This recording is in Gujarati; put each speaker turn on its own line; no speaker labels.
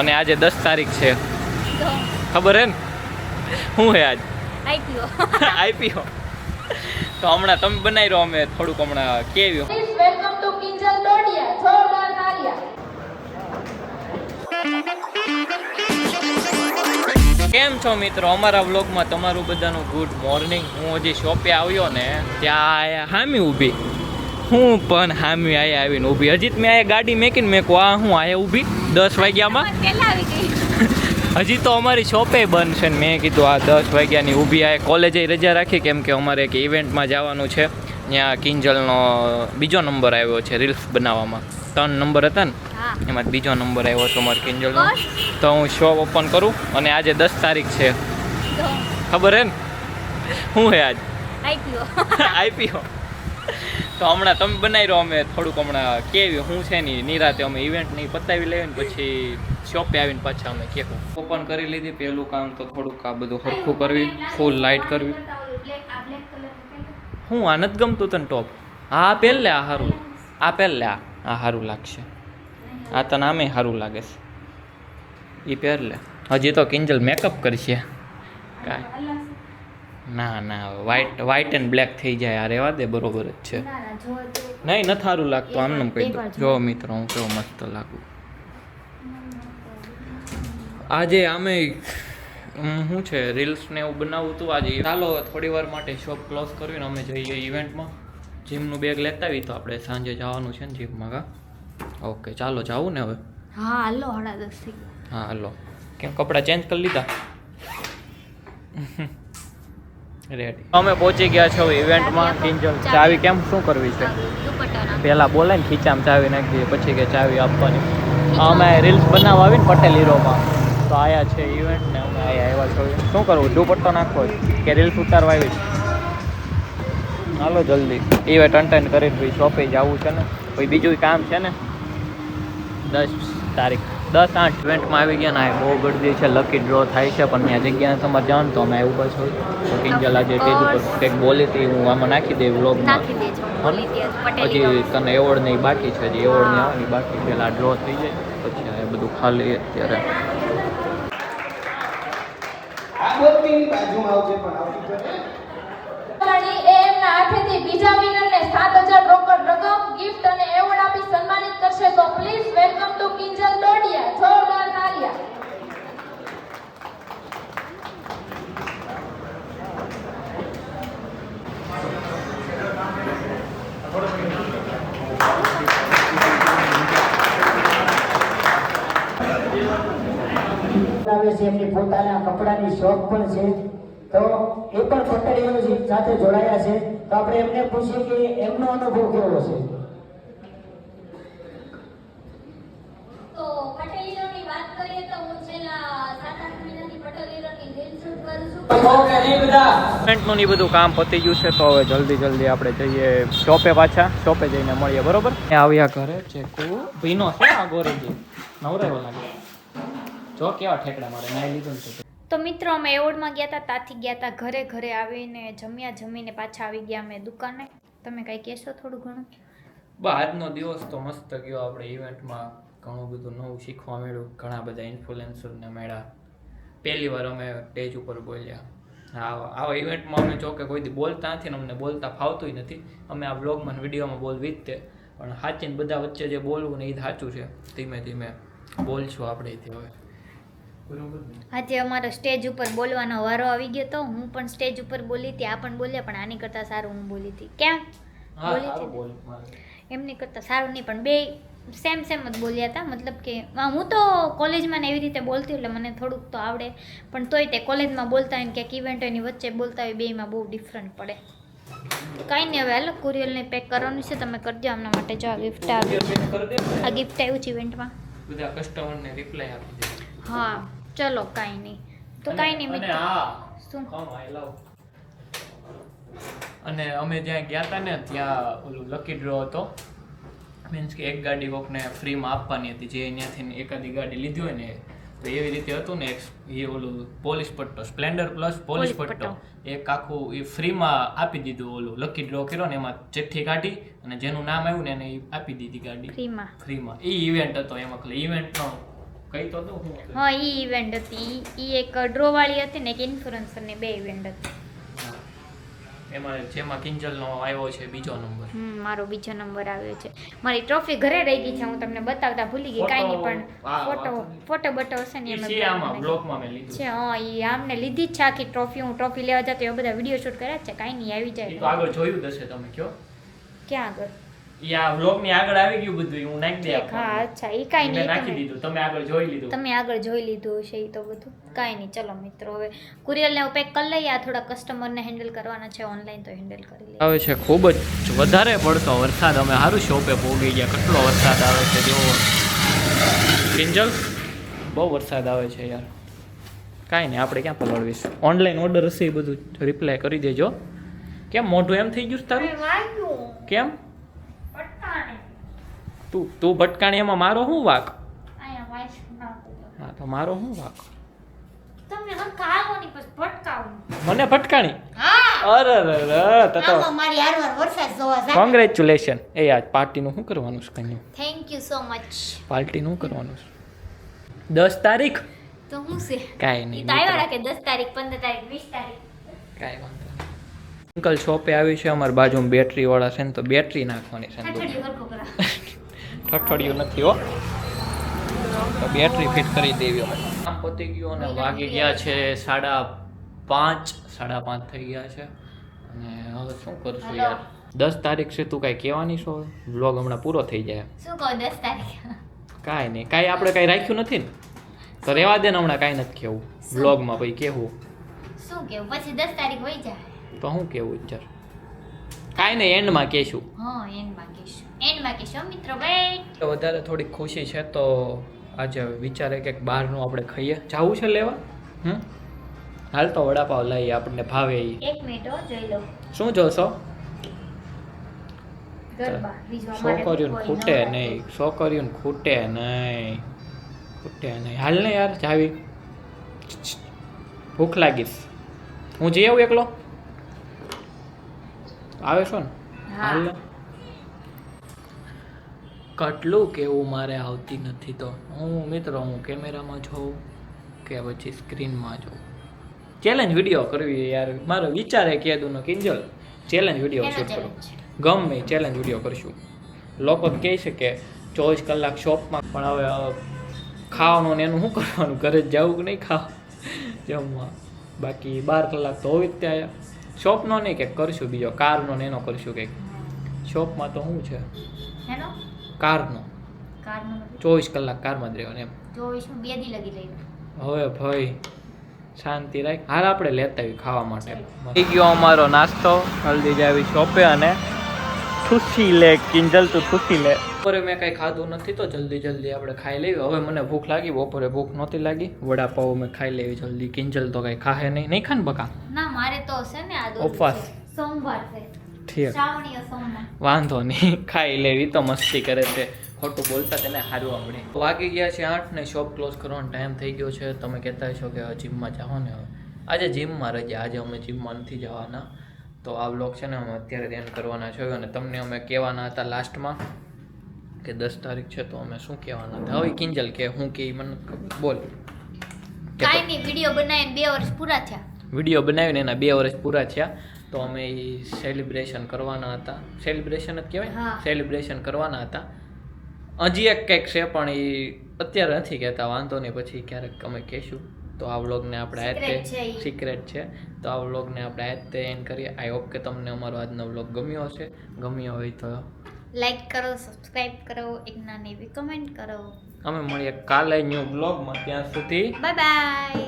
અને આજે 10 તારીખ છે, ખબર હે ને શું હે આજ? આઈપીઓ. તો હમણાં તમે બનાવી રહ્યો, અમે થોડુંક હમણાં કેવ્યું.
વેલકમ ટુ કિંજલ ડોડિયા, જોરદાર તાલિયા.
કેમ છો મિત્રો? અમારા વ્લોગમાં તમારું બધાનું ગુડ મોર્નિંગ. હું હજી શોપે આવ્યો ને ત્યાં હામી ઊભી, હું પણ હામી આવીને ઊભી. હજી મેં આ ગાડી મેકીને મેં કહું આ હું આયા ઊભી 10 વાગ્યામાં. હજી તો અમારી શોપે બંધ છે ને મેં કીધું આ 10 વાગ્યાની ઊભી. આ કોલેજે રજા રાખી કેમ કે અમારે એક ઇવેન્ટમાં જવાનું છે. ત્યાં કિંજલનો બીજો નંબર આવ્યો છે રીલ્સ બનાવવામાં. 3 નંબર હતા ને એમાં બીજો નંબર આવ્યો છે અમારે કિંજલનો. તો હું શોપ ઓપન કરું અને આજે 10 તારીખ છે, ખબર હે ને શું હે આજ? આઈપીઓ. તો હમણાં તમે બનાવી રહ્યો, અમે થોડુંક હમણાં કેવી શું છે ને નિરાતે અમે ઇવેન્ટ નહીં પતાવી લઈએ ને પછી શોપે આવીને પાછા અમે કેવું ઓપન કરી લીધી. પહેલું કામ તો થોડુંક આ બધું સરખું કરવી, ફૂલ લાઇટ કરવી. હું આ નથી ગમતું તને ટોપ? હા પહેલે આ સારું, આ પહેલે આ સારું લાગશે. આ તને આમે સારું લાગે છે, એ પહેરલે. હજી તો કિંજલ મેકઅપ કરશે કાંઈ ના ના, વ્હાઈટ એન્ડ બ્લેક થઈ જાય. આ રહેવા દે, બરોબર જ છે. નહીં નથી સારું લાગતું. આમને કહી દો. જો મિત્રો હું કેવો મસ્ત લાગું આજે. આમે શું છે રીલ્સ ને એવું બનાવવું હતું આજે. ચાલો થોડી વાર માટે શોપ ક્લોઝ કરવીને અમે જઈએ ઇવેન્ટમાં. જીમનું બેગ લેતા આવી તો આપણે સાંજે જવાનું છે ને જીમમાં. કા ઓકે ચાલો જાવું ને હવે?
હા હાલો, 10:30.
હા હાલો. કેમ કપડાં ચેન્જ કરી લીધા? રેડી. અમે પહોંચી ગયા છો ઇવેન્ટમાં. કિંજલ ચાવી કેમ શું કરવી છે? પહેલાં બોલે ને ખીચામાં ચાવી નાખી દઈએ, પછી કે ચાવી આપવાની. અમે રીલ્સ બનાવવા આવીને પટેલ હીરોમાં તો આયા છે ઇવેન્ટ ને અમે આવ્યા છો. શું કરવું? દુપટ્ટો નાખવો કે રીલ્સ ઉતારવા આવી? હાલો જલ્દી ઇવેન્ટ અટેન્ડ કરીને ભાઈ શોપે જવું છે ને. પછી બીજું કામ છે ને 10 તારીખ 10/8 ઇવેન્ટમાં આવી ગયા ને. આ બહુ ગળદી છે, લકી ડ્રો થાય છે પણ ત્યાં જગ્યાએ તમારે જાણ તો અમે આવ્યું પાછું. તો કિંજલ આજે સ્ટેજ ઉપર કંઈક બોલી હતી, હું આમાં નાખી દઈ વ્લોગમાં. હજી તને એવોર્ડ નહીં બાકી છે, હજી એવોર્ડ નહીં આવવાની બાકી. પહેલાં ડ્રો થઈ જાય પછી એ બધું ખાલી. અત્યારે
એમના હાથેથી બીજા વિનરને 7,000 રોકડ રકમ, ગિફ્ટ અને એવોર્ડ આપી સન્માનિત કરશે. તો please welcome to Kinjal Dodiya, જોરદાર તાલિયા.
એમની પોતાના કપડાની શોપ પણ છે, તો એ પણ પટેલીઓ સાથે જોડાયા છે. તો આપણે એમને પૂછીએ કે એમનો અનુભવ કેવો છે.
તો પટેલીઓની વાત કરીએ તો હું છેલ્લા 7-8 મહિનાથી પટેલીઓની રીલ શૂટ કરું છું.
ઇવેન્ટનું ને બધું કામ પતી ગયું છે. તો હવે જલ્દી આપણે જઈએ શોપે પાછા. શોપે જઈને મળીએ, બરોબર? આવ્યા ઘરે ચેકુ ભીનો છે આ ગોરેજી નવરેવો લાગે. જો કેવા ઠેકડા મારે નાઈ લીધું ને.
તો મિત્રો અમે એવોર્ડમાં ગયા હતા, ત્યાંથી ગયા હતા ઘરે આવીને જમીને પાછા આવી ગયા અમે દુકાને. તમે કંઈ કહેશો થોડું ઘણું?
આજનો દિવસ તો મસ્ત ગયો. આપણે ઇવેન્ટમાં ઘણું બધું નવું શીખવા મળ્યું. ઘણા બધા ઇન્ફ્લુએન્સરને મળ્યા. પહેલી વાર અમે સ્ટેજ ઉપર બોલ્યા. આવા ઇવેન્ટમાં અમે ચોકે કોઈથી બોલતા નથી ને અમને બોલતા ફાવતું નથી. અમે આ બ્લોગમાં વિડીયોમાં બોલવી જ તે, પણ સાચીને બધા વચ્ચે જે બોલવું ને એ સાચું છે. ધીમે ધીમે બોલશું આપણે હવે.
આજે અમારો સ્ટેજ ઉપર બોલવાનો વારો આવી ગયો તો હું પણ સ્ટેજ ઉપર બોલી હતી, આ પણ બોલ્યા, પણ આની કરતાં સારું હું બોલી હતી. કેમ બોલી હતી? એમની કરતાં સારું નહીં, પણ બે સેમ જ બોલ્યા હતા. મતલબ કે હું તો કોલેજમાં ને એવી રીતે બોલતી એટલે મને થોડુંક તો આવડે, પણ તોય તે કોલેજમાં બોલતા હોય ને ક્યાંક ઇવેન્ટોની વચ્ચે બોલતા હોય, બેમાં બહુ ડિફરન્ટ પડે. કાંઈ નહીં, હવે હાલો કુરિયરને પેક કરવાનું છે, તમે કરજો આમના માટે. જો આ ગિફ્ટ આવ્યું છે, આ ગિફ્ટ આવ્યું છે ઇવેન્ટમાં.
બધા કસ્ટમરને રિપ્લાય આપી દે.
હા ચલો કાંઈ નહીં. તો કાંઈ નહીં મિત્રો. શું
અને અમે જ્યાં ગયા હતા ને ત્યાં ઓલું લકી ડ્રો હતો. મીન્સ કે એક ગાડી કોકને ફ્રીમાં આપવાની હતી, જે અહીંયાથી એકાદી ગાડી લીધી હોય ને. તો એવી રીતે હતું ને એ ઓલું પોલીસ પટ્ટો, સ્પ્લેન્ડર પ્લસ પોલીસ પટ્ટો એક આખું એ ફ્રીમાં આપી દીધું. ઓલું લકી ડ્રો કર્યો ને એમાં ચિઠ્ઠી કાઢી અને જેનું નામ આવ્યું ને એને આપી દીધી ગાડી ફ્રીમાં. એ ઇવેન્ટ હતો એમાં. ઇવેન્ટનો કઈ તો દઉં હું હતું.
હા ઈ ઇવેન્ટ હતી ઈ એક ડ્રો વાળી હતી ને એક ઇન્ફ્લુએન્સર ની બે ઇવેન્ટ હતી.
હા. એમાં જેમાં કિંજલનો આવ્યો છે બીજો નંબર.
મારો બીજો નંબર આવ્યો છે. મારી ટ્રોફી ઘરે રહી ગઈ છે, હું તમને બતાવતા ભૂલી ગઈ. કાંઈ નહીં, પણ ફોટો બટો હશે ને
છે આમાં બ્લોગમાં મેં લીધું
છે. હા ઈ આમને લીધી જ છે આખી ટ્રોફી. હું ટ્રોફી લેવા જતો એ બધા વિડીયો શૂટ કર્યા છે. કાંઈ નહીં, આવી
એ તો
જાય.
આગળ જોયું હશે તમે કયો.
ક્યાં આગળ?
ઈ આ બ્લોગ ની આગળ આવી ગયું બધું, હું નાખી દે
ઠીક, હા અચ્છા ઈ કાંઈ
મેં
નહીં,
નાખી દીધું, તમે આગળ જોઈ લીધું.
તમે આગળ જોઈ લીધું હશે ઈ તો બધું. કાંઈ નહીં, ચલો મિત્રો હવે કુરિયરને પેક કરી લઈએ. આ થોડા કસ્ટમરને હેન્ડલ કરવાના છે ઓનલાઈન, તો હેન્ડલ કરી લઈએ.
આવે છે ખૂબ જ વધારે પડતો વરસાદ. અમે સારું શોપે પહોંચી ગયા. કેટલો વરસાદ આવે છે જો કિંજલ, બહુ વરસાદ આવે છે યાર. કાંઈ નહીં, આપણે ક્યાં પલળવીશું. ઓનલાઈન ઓર્ડર હશે એ બધું રિપ્લાય કરી દેજો. કેમ મોઢું એમ થઈ ગયું છે તારું? કેમ તું ભટકાણી? એમાં મારો શું વાક? હા તો મારો શું વાક? મને ભટકાણી? અરે કોંગ્રેચ્યુલેશન. એ આજ પાર્ટીનું શું કરવાનું છે? કન્યા
થેન્ક યુ સો મચ.
પાર્ટીનું શું કરવાનું છે? 10 તારીખ
તો હું છે
કાંઈ નહીં,
તો આવ્યા રાખે 10 તારીખ 15 તારીખ 20 તારીખ.
કાંઈ વાંધો નહીં. અંકલ શોપે આવી છે અમારી બાજુમાં બેટરી વાળા છે ને, તો બેટરી નાખવાની છે ને.
ઠઠડિયું હરખું કરા.
ઠઠડિયું નથી હો, તો બેટરી ફિટ કરી દેવી. અમે કામ પતી ગયું અને વાગી ગયા છે 5:30 થઈ ગયા છે. અને હવે શું કરશું યાર? 10 તારીખ છે, તું કાંઈ કહેવાની છો? વ્લોગ હમણાં પૂરો થઈ જાય.
શું કહો 10 તારીખ?
કાંઈ નહીં, કાંઈ આપણે કાંઈ રાખ્યું નથી ને, તો રહેવા દે ને. હમણાં કાંઈ નથી કહેવું વ્લોગમાં. ભાઈ કહેવું
શું કેવું? પછી 10 તારીખ વહી જાય
તો શું કહેવું વિચાર? કાંઈ નહીં, એન્ડમાં કહેશું.
હા એન્ડમાં કહેશું મિત્રો. વેઇટ.
વધારે થોડીક ખુશી છે, તો આજે વિચારે કે બહારનું આપણે ખાઈએ. જવું છે લેવા? હાલ તો વડાપાવ લઈએ, આપણને ભાવે એ.
એક મિનિટ હો, જોઈ લો.
શું જોશો?
ગરબા બીજો અમારે
છોકરીઓને
કોઈ
ખૂટે
નવરાત્રી.
નહીં, છોકરીઓને ખૂટે નહીં, ખૂટે નહીં. હાલ ને યાર જાવી, ભૂખ લાગીશ. હું જઈ આવું એકલો? આવે છો ને?
હા.
હાલ ને. કેટલું કેવું મારે આવતી નથી. તો હું મિત્રો હું કેમેરામાં જોઉં કે પછી સ્ક્રીનમાં જોઉં. ચેલેન્જ વિડીયો કરવી યાર, મારો વિચારે કીધું ને કિંજલ ચેલેન્જ વિડીયો
એનો
શૂટ કરો.
challenge.
ગમે ચેલેન્જ વિડીયો કરશું. લોકો કહે છે કે 24 કલાક શોપમાં, પણ હવે ખાવાનું ને એનું શું કરવાનું? ઘરે જ જવું કે નહીં ખાવા જમવા? બાકી 12 કલાક તો હોવી જ ત્યાં. શોપનો નહીં કંઈક કરશું બીજો, કારનો ને એનો કરશું કંઈક. શોપમાં તો શું છે?
હેનો
કારનો
કારનો
24 કલાક કારમાં જ રહેવાનું એમ.
24 માં 2 દી લગી લઈ.
હવે ભાઈ શાંતિ રાખ. હાલ આપણે લેતા આવી ખાવા માટે. થઈ ગયો અમારો નાસ્તો. હલ્દી જાવી શોપે અને ઠૂસી લે કિંજલ, તું ઠૂસી લે. બપોરે મેં કાંઈ ખાધું નથી, તો જલ્દી આપણે ખાઈ લેવી. હવે મને ભૂખ લાગી, બપોરે ભૂખ નહોતી લાગી. વડાપાવ મેં ખાઈ લેવી જલ્દી. કિંજલ તો કાંઈ ખાહે નહીં ખાને બકા?
ના મારે તો છે ને આ
ઉપવાસ.
સોમવાર છે.
ઠીક,
શ્રાવણીય સોમવાર.
વાંધો નહીં, ખાઈ લેવી. તો મસ્તી કરે છે, ખોટું બોલતા તેને સારું આવડે. વાગી ગયા છે 8 ને શોપ ક્લોઝ કરવાનો ટાઈમ થઈ ગયો છે. તમે કહેતા છો કે જીમમાં જાઓ ને. હવે આજે જીમમાં રજા, આજે અમે જીમમાં નથી જવાના. તો આ વ્લોગ છે ને અમે અત્યારે એન્ડ કરવાના છે. અને તમને અમે કહેવાના હતા લાસ્ટમાં કે 10 તારીખ છે, તો અમે શું કહેવાના હતા. હવે કિંજલ કે હું કે મને બોલ.
કાંઈ નહીં, વિડીયો બનાવીને 2 વર્ષ પૂરા થયા.
વિડીયો બનાવીને એના 2 વર્ષ પૂરા થયા, તો અમે એ સેલિબ્રેશન કરવાના હતા. સેલિબ્રેશન જ કહેવાય,
હા.
સેલિબ્રેશન કરવાના હતા. હજી એક કંઈક છે, પણ એ અત્યારે નથી કહેતા. વાંધો નહીં, પછી ક્યારેક અમે કહેશું. તો આ વ્લોગને આપણે આ
Secret છે
રીતે
ઈ.
સિક્રેટ છે. તો આ વ્લોગને આપણે આ રીતે એન્ડ કરીએ. આઈ હોપ કે તમને અમારો આજનો વ્લોગ ગમ્યો હશે. ગમ્યો હોય તો
લાઈક કરો, સબસ્ક્રાઇબ કરો, એક નાની એવી કમેન્ટ કરો.
અમે મળીએ કાલે ન્યૂ વ્લોગમાં. ત્યાં સુધી
બાય બાય.